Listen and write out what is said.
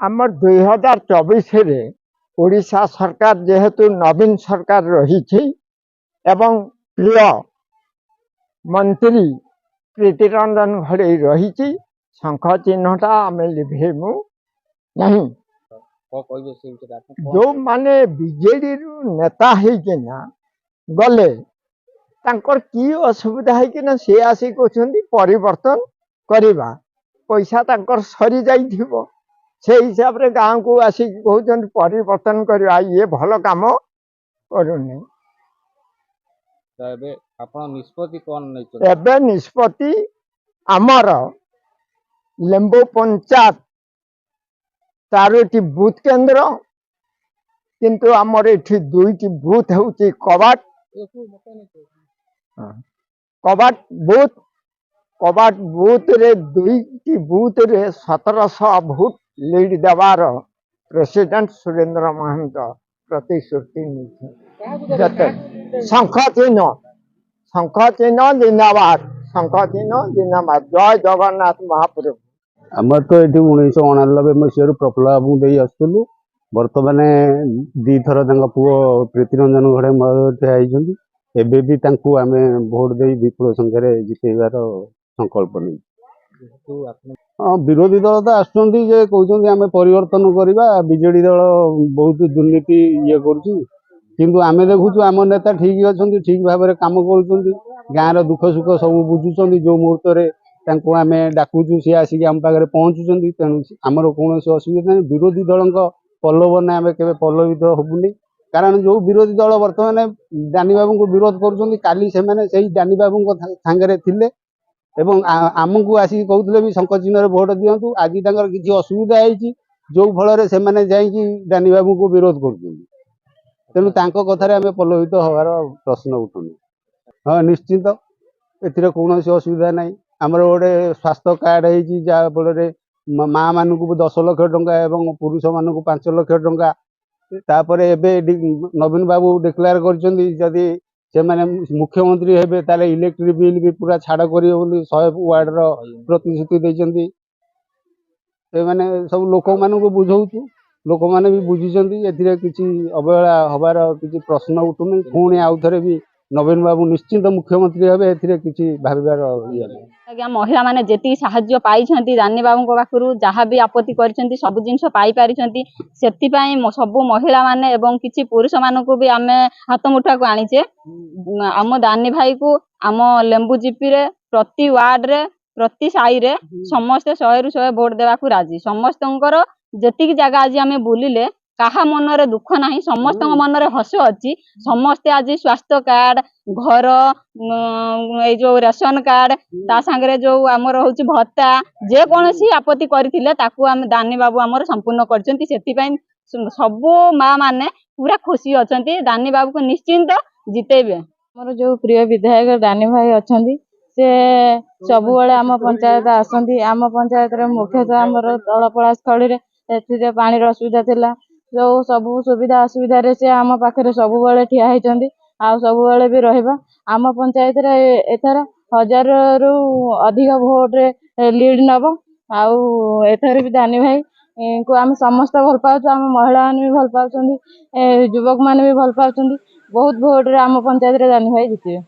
आमर 2024 रे ओडिशा सरकार जेहेतु नवीन सरकार रही एवं प्रिय मंत्री प्रीति रंजन घड़े रही शंख चिन्हटा आम लिभेमु नहीं जो माने बीजेडी नेता होना गले तांकर की असुविधा है सी आसी कहते परिवर्तन करवा पैसा तांकर सरी जाइथिबो से हिसाब रे गाँव को आसिक कहते परिवर्तन करवा ये भल काम करूनी एबे निष्पत्ति आमर लेम्बो पंचायत 4टी बूथ केन्द्र किंतु आमर एठी 2टी बूथ होची कबाट कबाट बूथ रे 2टी बूथ रे 1700 भोट लीड देवार प्रेसिडेंट सुरेंद्र महंत प्रतिश्रुति शंख चिन्ह जिंदाबाद जय जगन्नाथ महाप्रभु आमर तो ये 1989 मसीह प्रफुल्ल बाबू दे आसलु बर्तमान दी थर पुओ प्रीतिरंजन घड़े ठिया एबे भी तांकु आमे भोट दे विपुल संख्यार जितेबार संकल्प नहीं विरोधी दल तो आसुँच कहते आम परिवर्तन करवा बीजेडी दल बहुत दुर्नीति ये किंतु आमे देखु आम नेता ठीक अच्छा ठीक भाव में कम कर गाँव दुख सुख सब बुझुं जो मुहूर्त आम डाकुचु सी आसिक आम पाखे पहुँचुं तेणु आमर कौन असुविधा नहीं विरोधी दल प्रलोभन आम के प्रलोभित हबुनि कारण जो विरोधी दल बर्तमान दानी बाबू को विरोध कर दानी बाबू सांगे थे एवं आमको आसिक कहते भी शंख चिन्ह भोट दिंतु आज किसी असुविधा है जो फल से दानी बाबू को विरोध कर तेणु कथार आम प्रलोभित हबार प्रश्न उठुनी हाँ निश्चित ए कौन असुविधा ना आमर गोटे स्वास्थ्य कार्ड है जहाँ फल माँ मान 10 लाख टंका एवं पुरुष मान 5 लाख टंका तापर एबे नवीन बाबू डिक्लेयर करदी से माने मुख्यमंत्री हेबे ताले इलेक्ट्रिक बिल भी पूरा छाड़ करियो बोली 100 वार्ड रो प्रतिश्रुति देचंदी ए माने सब लोक मान को बुझौछु लोक माने भी बुझिचंदी एथिरे किछि अवहेला हबार किछि प्रश्न उठुनी पुणी आउ थरे भी नवीन बाबू निश्चिंत मुख्यमंत्री हेबे एथिरे किछि भाबिबार इया आज्ञा महिला माने जेती साहाय्य पाइछंती दानी बाबू पाखरु जहाँ भी आपत्ति करिसेंती सब जिनस पाई पारिसेंती सेति पई सब महिला माने एवं किछि पुरुष मानको भी आमे हाथ मुठा को आनिचे आम दानी भाई को आम लेंबू जीपी रे प्रति वार्ड रे प्रति साई रे समस्त 100 रु 100 भोट देवा को राजी समस्तंकर जेतिक जगह आज आमे बुलिले काहा मन रे दुख नहीं समस्त मन रे हस अच्छी समस्ते आज स्वास्थ्य कार्ड घर जो रेशन कार्ड ता संगे जो आमर होची भत्ता जे कोनसी आपत्ति करथिले ताकू हम दानी बाबू आमर संपूर्ण करचंती सेति पई सब माँ माने पूरा खुशी अछंती दानी बाबू को निश्चिंत जितेबे हमर जो प्रिय विधायक दानी भाई अछंती से सब बेले आम पंचायत आसंती आम पंचायत रे मुख्यतः आमर तळपड़ा स्थली रे एथिरे पानी रो असुविधा थिला जो सब सुविधा असुविधा रे से आम पाखे सब बेले ठिया होती आ सब बेले भी रहिबा आम पंचायत रे एथर 1000 रु अधिक भोट रे लीड नब आउ एथर भी दानी भाई को आम समस्त भल पाउछु आम महिला माने भी भल पाउछंदी युवक माने भी भल पाउछंदी बहुत भोट रे आम पंचायत रे दानी भाई जिते।